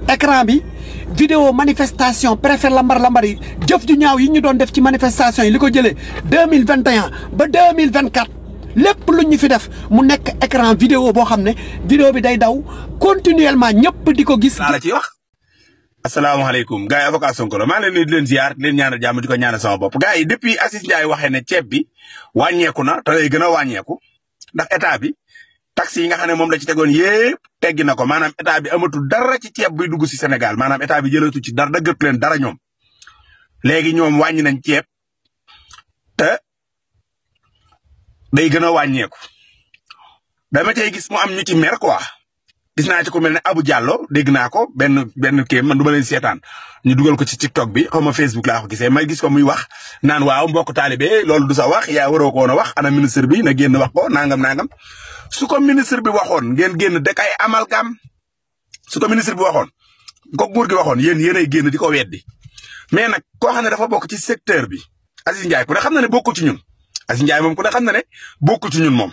écran bi vidéo manifestation préfet lambar yi jëf ju ñaaw yi ñu doon def ci manifestation yi li ko jëlee 2021 ba 2024 lépp lu ñu fi def mu nekk écran vidéo boo xam ne vidéo bi day daw continuellement ñëpp di ko gis. la ci wax. asalaamaaleykum gars yi avocat Sonko la maa ngi leen di leen ziar di leen ñaanal jàmm di ko ñaanal sama bopp gars yi depuis Aziz Ndiaye waxee ne ceeb bi wàññeeku na te lay gën a wàññeeku ndax état bi taxes yi nga xam ne moom la ci tegoon yépp teggi na ko maanaam état bi amatul dara ci ceeb buy dugg si Sénégal maanaam état bi jëlatu ci dara dëggatu leen dara ñoom léegi ñoom wàññi nañ ceeb te day gën a wàññeeku dama cay gis mu am ñu ci mer quoi. gis naa ci ku mel ne Abou Diallo dégg naa ko benn kii man du ma leen seetaan ñu dugal ko ci TikTok bi xaw ma Facebook laa ko gisee may gis ko muy wax naan waaw mbokk taalibe loolu du sa wax yaa waroo ko woon a wax ana ministre bi na génn wax ko nangam su ko ministre bi waxoon ngeen génn dëkk ay amalgam su ko ministre bi waxoon ko nguur gi waxoon yéenay génn di ko weddi mais nag koo xam ne dafa bokk ci secteur bi Aziz Ndiaye ku ne xam na ne bokku ci ñun Aziz Ndiaye moom ku ne xam na ne bokku ci ñun moom.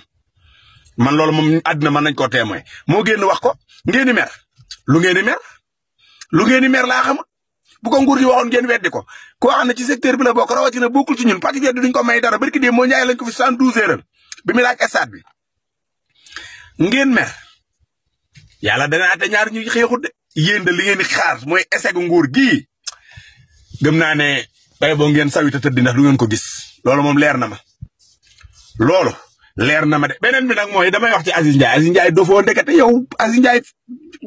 man loolu moom àddina mën nañ koo témoin moo génn wax ko ngeen di mer lu ngeen di mer laa xamul bu ko nguur gi waxoon ngeen weddi ko koo xam ne ci secteur bi la bokk rawatina bokkul ci ñun particulier duñ ko may dara barki dee moo ñaay lañ ko fi 72 heures bi mu laaj stade bi ngeen mer yàlla dana ate ñaar ñuy xeexut de yéen de li ngeen di xaar mooy échec nguur gii gëm naa ne bay boo ngeen sawita tëdd ndax du ngeen ko gis loolu moom leer na ma loolu leer na ma de beneen bi nag mooy damay wax ci Aziz Ndiaye dofoo ndekete yow Aziz Ndiaye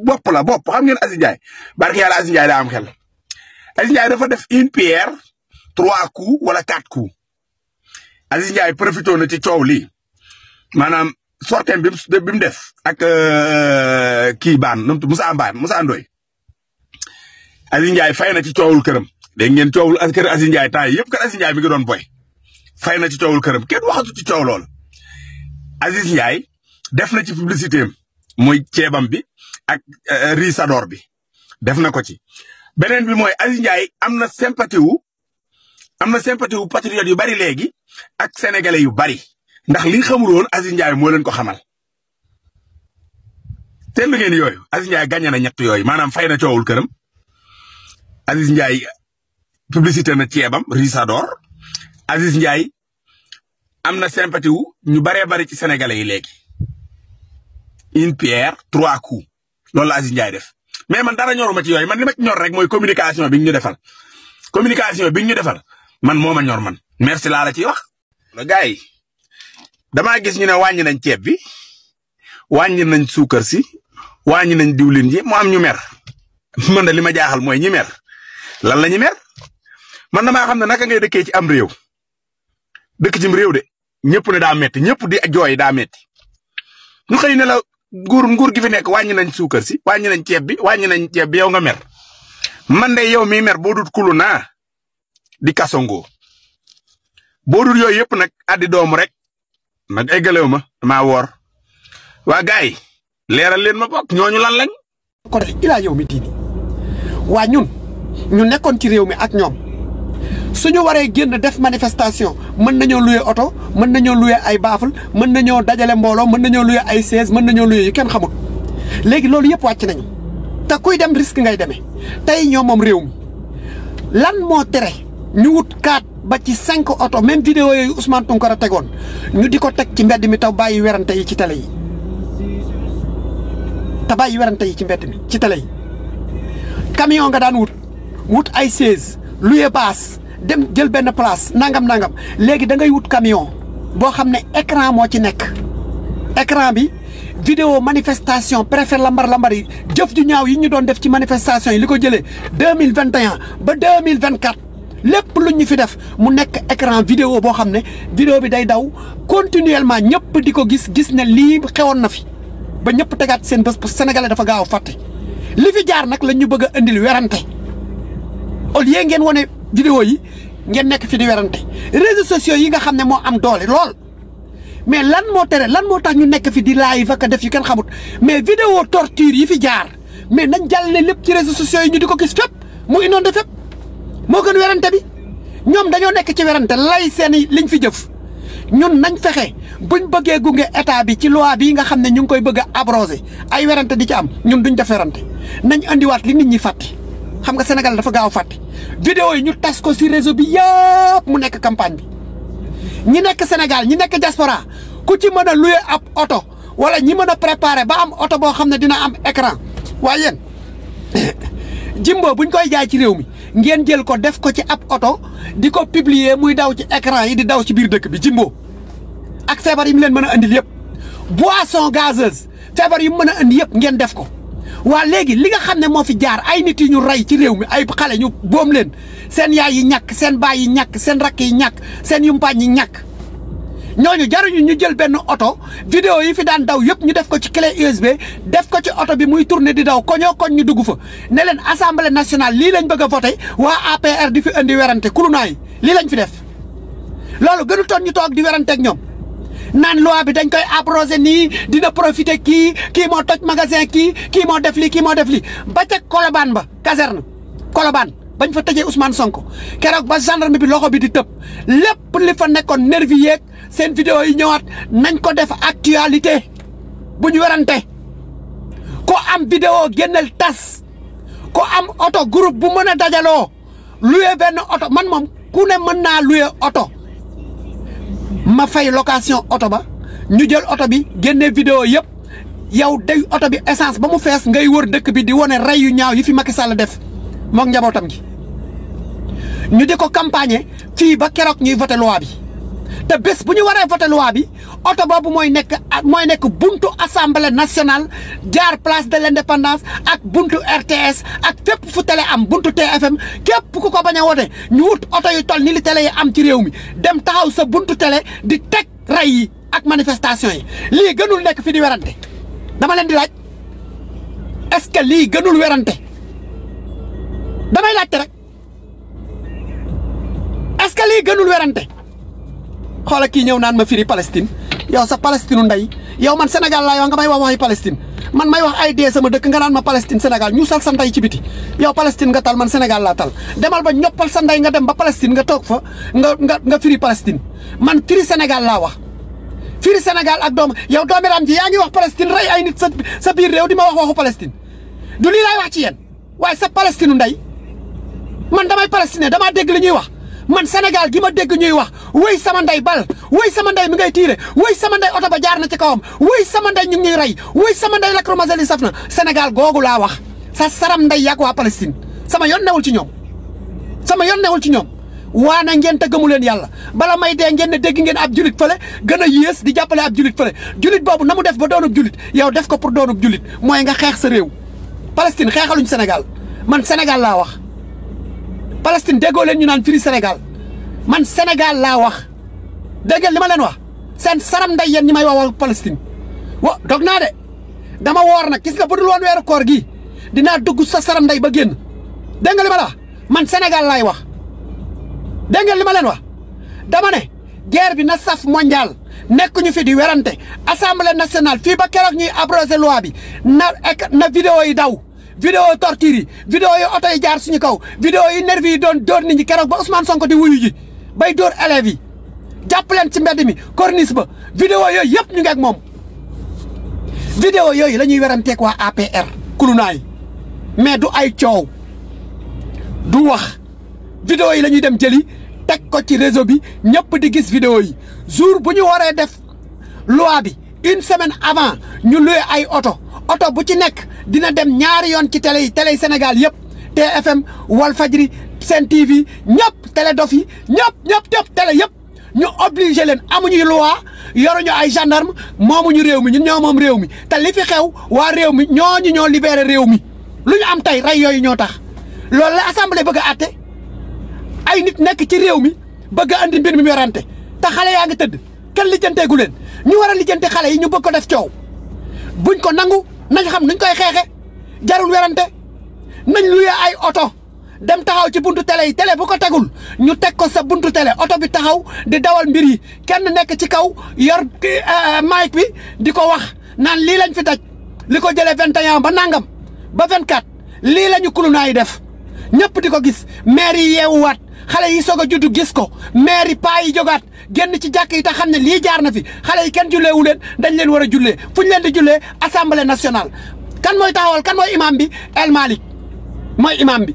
bopp xam ngeen Aziz Ndiaye barke yàlla Aziz Ndiaye daa am xel Aziz Ndiaye dafa def une pierre 3 coups wala 4 coups Aziz Ndiaye profité na ci coow lii maanaam sorteem bi mu def ak kii baan numtu Moussa Ndoye Aziz Ndiaye fay na ci coowul këram dégg ngeen coowul kër Aziz Ndiaye temps yii yëpp kër Aziz Ndiaye mi ngi doon boy fay na ci coowul këram kenn waxatu ci coow loolu Aziz Ndiaye def na ci publicité am muy ceebam bi ak risador bi def na ko ci beneen bi mooy Aziz Ndiaye am na sympathie wu patriote yu bari léegi ak sénégalais yu bari ndax li xamul woon Aziz Ndiaye moo leen ko xamal teelu ngeen yooyu Aziz Ndiaye gagné na ñett yooyu maanaam fay na coowul këram Aziz Ndiaye publicité na ceebam risador Aziz Ndiaye am na sympathie wu ñu baree bari ci sénégalais yi léegi une pierre 3 coups loolu la Aziz Ndiaye def mais man dara ñoruma ci yooyu man li ma ci ñor rek mooy communication bi ñu defal man moo ma ñor man merci laa la ciy wax. gars yi damaa gis ñu ne wàññi nañ ceeb bi wàññi nañ suukar si wàññi nañ diwlin ji mu am ñu mer man de li ma jaaxal mooy ñi mer lan la ñu mer man damaa xam ne naka ngay dëkkee ci am réew dëkk ci réew de. ñëpp ne daa metti ñëpp di jooy daa metti ñu xëy ne la nguur gi fi nekk wàññi nañ suukar si wàññi nañ ceeb bi yow nga mer man de yow mii mer boo dut kulu naa di kasongo boo dut yooyu yëpp nag addi doomu rek nag eggalew ma damaa woor waa gars yi leeral leen ma bokk ñooñu lan lañ. kon ilaa yow mi diini waa ñun ñu nekkoon ci réew mi ak ñoom. suñu waree génn def manifestation mën nañoo loué oto mën nañoo loué ay baaful mën nañoo dajale mbooloo mën nañoo loué ay chaise mën nañoo loué yu kenn xamul léegi loolu yëpp wàcc nañu te kuy dem risque ngay demee tey ñoo moom réew mi lan moo tere ñu wut 4 ba ci 5 oto même vidéo yooyu Ousmane Tounkara tegoon ñu di ko teg ci mbedd mi taw bàyyi werante yi ci télé yi ci mbedd mi ci télé yi camion nga daan wut ay chaise loué baas dem jël benn place nangam léegi da ngay wut camion boo xam ne écran moo ci nekk écran bi vidéo manifestation préfet lambar yi jëf ju ñaaw yi ñu doon def ci manifestation yi li ko jëlee 2021 ba 2024 lépp lu ñu fi def mu nekk écran vidéo boo xam ne vidéo bi day daw continuellement ñëpp di ko gis ne lii xewoon na fi ba ñëpp tegaat seen bés parce que sénégalais dafa gaaw a fàtte li fi jaar nag la ñu bëgg a indil werante au lieu ngeen wane vidéo yi ngeen nekk fi di werante réseaux sociaux yi nga xam ne moo am doole lool mais lan moo tax ñu nekk fi di live ak def yu kenn xamut mais vidéo torture yi fi jaar mais nañ jàllale lépp ci réseaux sociaux yi ñu di ko gis fépp mu inondé fépp moo gën werante bi ñoom dañoo nekk ci werante lay seeni liñ fi jëf ñun nañ fexe buñ bëggee gunge état bi ci loi bii nga xam ne ñu ngi koy bëgg a abrogé ay werante di ci am ñun duñ def werante nañ andiwaat li nit ñi fàtte xam nga Sénégal dafa gaaw fàtte vidéo yi ñu tas ko si réseau bi yëpp mu nekk campagne bi ñi nekk Sénégal ñi nekk diaspora ku ci mën a louer ab oto wala ñi mën a préparer ba am oto boo xam ne dina am écran waaye yéen Jimbo buñ koy jaay ci réew mi ngeen jël ko def ko ci ab oto di ko publier muy daw ci écran yi di daw ci biir dëkk bi Jimbo ak feebar yi mu leen mën a andil yëpp boisson gazeuse feebar yi mu mën a andi yëpp ngeen def ko waa léegi li nga xam ne moo fi jaar ay nit yi ñu rey ci réew mi ay xale ñu boom leen seen yaay yi ñàkk seen baay yi ñàkk seen rakk yi ñàkk seen yumpaañ yi ñàkk ñooñu jaruñu ñu jël benn oto vidéo yi fi daan daw yëpp ñu def ko ci clé USB def ko ci oto bi muy tourné di daw koñoo koñ ñu dugg fa ne leen assemblée nationale lii lañ bëgg a voté waa APR di fi indi werante kulunaa yi lii lañ fi def loolu gënu toon ñu toog di werante ak ñoom naan loi bi dañ koy abrogé nii dina profité kii moo toj magasin kii moo def lii kii moo def lii ba ca Colobane ba caserne Colobane bañ fa tëjee Ousmane Sonko keroog ba gendarme bi loxo bi di tëb lépp li fa nekkoon nervi yeeg seen vidéo yi ñëwaat nañ ko def actualité bu ñu werante ko am vidéo génneel tas ko am oto groupe bu mën a dajaloo loué benn oto man moom ku ne mën naa loué oto ma fay location oto ba ñu jël oto bi génne vidéo yëpp yow day oto bi essence ba mu fees ngay wër dëkk bi di wone rey yu ñaaw yi fi Macky Sall def mook njabootam gi ñu di ko campagne fii ba keroog ñuy voté loi bi te bés bu ñu waree voté loi bi oto boobu mooy nekk buntu assemblée nationale jaar place de l'indépendance ak buntu RTS ak fépp fu télé am buntu TFM képp ku ko bañ a wote ñu wut oto yu toll ni li télé yi am ci réew mi dem taxaw sa buntu télé di teg rey yi ak manifestation yi lii gënul nekk fi di werante dama leen di laaj est-ce que lii gënul werante damay laajte rek est-ce que lii gënul werante xoola kii ñëw naan ma firi Palestine yow sa Palestine ndey yow man Sénégal laa yow nga may wax waxi Palestine man may wax ay dee sama dëkk nga naan ma Palestine Sénégal ñu sal sa ndey ci biti yow Palestine nga tal man Sénégal laa tal demal ba ñoppal sa ndey nga dem ba Palestine nga toog fa nga firi Palestine man firi Sénégal laa wax firi Sénégal ak doom yow dooméram ji yaa ngi wax Palestine rey ay nit sa biir réew di ma wax waxu Palestine du lii laay wax ci yéen waaye sa Palestine ndey man damay palestinien damaa dégg li ñuy wax man Sénégal gi ma dégg ñuy wax wéy sama ndey bal wéy sama ndey mi ngay tiire wéy sama ndey oto ba jaar na ci kawam wéy sama ndey ñu ngi ñuy rey wéy sama ndey lacrymogène yi saf na Sénégal googu laa wax sa saram ndey yàgg waa Palestine sama yoon newul ci ñoom sama yoon newul ci ñoom waana ngeen te gëmu leen yàlla bala may dee ngeen ne dégg ngeen ab julit fële gën a yées di jàppale ab julit fële julit boobu na mu def ba doonub julit yow def ko pour doonub julit mooy nga xeex sa réew Palestine xeexaluñ Sénégal man Sénégal laa wax Palestine déggoo leen ñu naan firi Sénégal man Sénégal laa wax dégg ngeen li ma leen wax seen saram nday yéen ñi may wax Palestine wa dog naa de dama woor nag gis nga bu dul woon weeru koor gi dinaa dugg sa saram nday ba génn dégg nga li ma la wax man Sénégal laay wax dégg ngeen li ma leen wax dama ne guerre bi na saf mondial nekk ñu fi di werante assemblée nationale fii ba keroog ñuy abrogé loi bi na vidéo yi daw vidéo torture yi vidéo yi oto yi jaar suñu kaw vidéo yi nervi yi doon dóor nit ñi keroog ba Ousmane Sonko di wuyu ji bay dóor élèves yi jàpp leen ci mbedd mi corniche ba vidéo yooyu yëpp ñu ngi ak moom vidéo yooyu la ñuy weranteeg waa APR kulunaay mais du ay coow du wax vidéo yi la ñuy dem jëli teg ko ci réseau bi ñëpp di gis vidéo yi jour bu ñu waree def loi bi une semaine avant ñu luye ay oto bu ci nekk dina dem ñaari yoon ci télé yi Sénégal yëpp TFM Walfadjri Sen TV ñëpp télé dof yi ñëpp télé yëpp ñu obligé leen amuñu loi yoruñu ay gendarme moomuñu réew mi ñun ñoo moom réew mi te li fi xew waa réew mi ñoo libéré réew mi lu ñu am tey rey yooyu ñoo tax loolu la assemblée bëgg a àtte ay nit nekk ci réew mi bëgg a andi mbir mi yorante te xale yaa ngi tëdd kenn lijjanteegu leen ñu war a lijjante xale yi ñu bëgg ko def coow buñ ko nangu nañ xam nuñ koy xeexe jarul werante nañ luye ay oto dem taxaw ci buntu télé yi télé bu ko tegul ñu teg ko sa buntu télé oto bi taxaw di dawal mbir yi kenn nekk ci kaw yor mic bi di ko wax naan lii lañ fi daj li ko jëlee 21 ba nangam ba 24 lii la ñu kulunaa yi def ñëpp di ko gis maire yi yeewuwaat xale yi soog a juddu gis ko maire yi paa yi jógaat génn ci jàkk yi te xam ne lii jaar na fi xale yi kenn julleewu leen dañ leen war a jullee fu ñu leen di jullee assemblée nationale kan mooy taxawal kan mooy imam bi El Malick mooy imam bi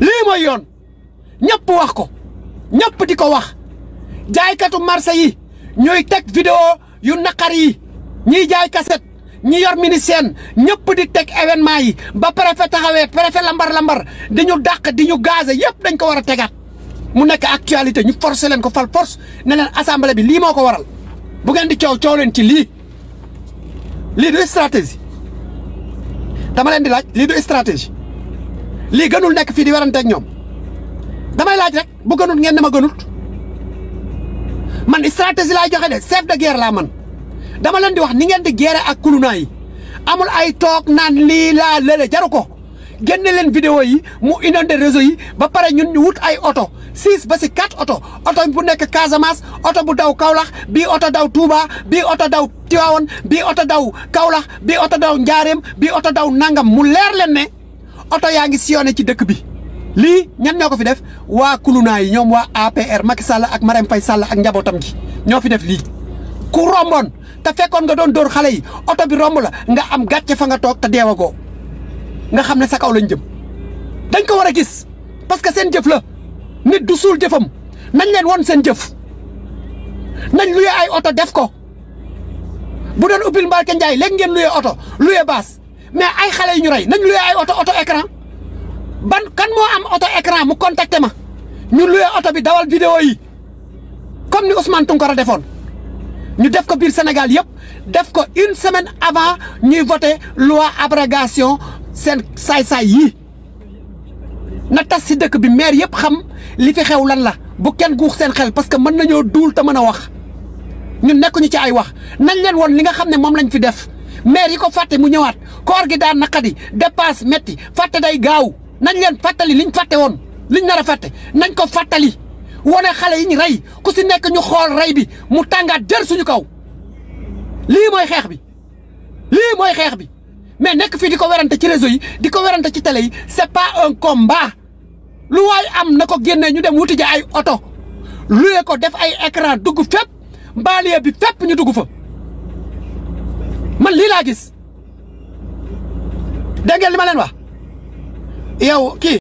lii mooy yoon ñëpp wax ko ñëpp di ko wax jaaykatu marché yi ñuy teg vidéo yu naqar yi ñiy jaay kaset ñi yor ministère ñëpp di teg événement yi ba préfet taxawee préfet lambar di ñu dàq di ñu gazé yëpp dañ ko war a tegaat mu nekk actualité ñu forcé leen ko fal force ne leen assemblée bi lii moo ko waral bu ngeen di coow leen ci lii du stratégie dama leen di laaj lii du stratégie lii gënul nekk fii di weranteeg ñoom damay laaj rek bu gënul ngeen ne ma gënut man stratégie laay joxe de chef de guerre laa man dama leen di wax ni ngeen di guerre ak kuluna yi amul ay toog naan lii laa lële jaru ko génne leen vidéo yi mu inondé réseau yi ba pare ñun ñu wut ay oto 6 ba si 4 oto bu nekk Casamance oto bu daw Kaolack bii oto daw Touba bii oto daw Tivaouane bii oto daw Kaolack bii oto daw Njaareem bii oto daw nangam mu leer leen ne oto yaa ngi sillonné ci dëkk bi lii ñan ñoo ko fi def waa kuluna yi ñoom waa APR Macky Sall ak Marème Faye Sall ak njabootam gi ñoo fi def lii ku romboon te fekkoon nga doon dóor xale yi oto bi romb la nga am gàcce fa nga toog te deewagoo nga xam ne sa kaw lañ jëm dañ ko war a gis parce que seen jëf la nit du suul jëfam nañ leen won seen jëf nañ luye ay oto def ko bu doon ubbil Mbarké Ndiaye léegi ngeen luye oto luye baas mais ay xale yu ñu rey nañ luye ay oto écran ban kan moo am oto écran mu contacté ma ñu luye oto bi dawal vidéo yi comme ni Ousmane Tounkara defoon ñu def ko biir Sénégal yëpp def ko une semaine avant ñuy voté loi abrogation seen saay-saay yii na tas si dëkk bi maire yëpp xam li fi xew lan la bu kenn guux seen xel parce que mën nañoo duul te mën a wax ñun nekkuñu ci ay wax nañ leen woon li nga xam ne moom lañ fi def maire yi ko fàtte mu ñëwaat koor gi daan naqadi dépasse métti fàtte day gaaw nañ leen fàttali liñ fàtte woon liñ nar a fàtte nañ ko fàttali wone xale yi ñu rey ku si nekk ñu xool rey bi mu tàngaat jër suñu kaw lii mooy xeex bi mais nekk fii di ko werante ci réseau yi di ko werante ci télé yi c'est pas un combat lu waay am na ko génnee ñu dem wuti ji ay oto luye ko def ay écran dugg fépp banlieue bi fépp ñu dugg fa man lii laa gis dégg ngeen li ma leen wax yow kii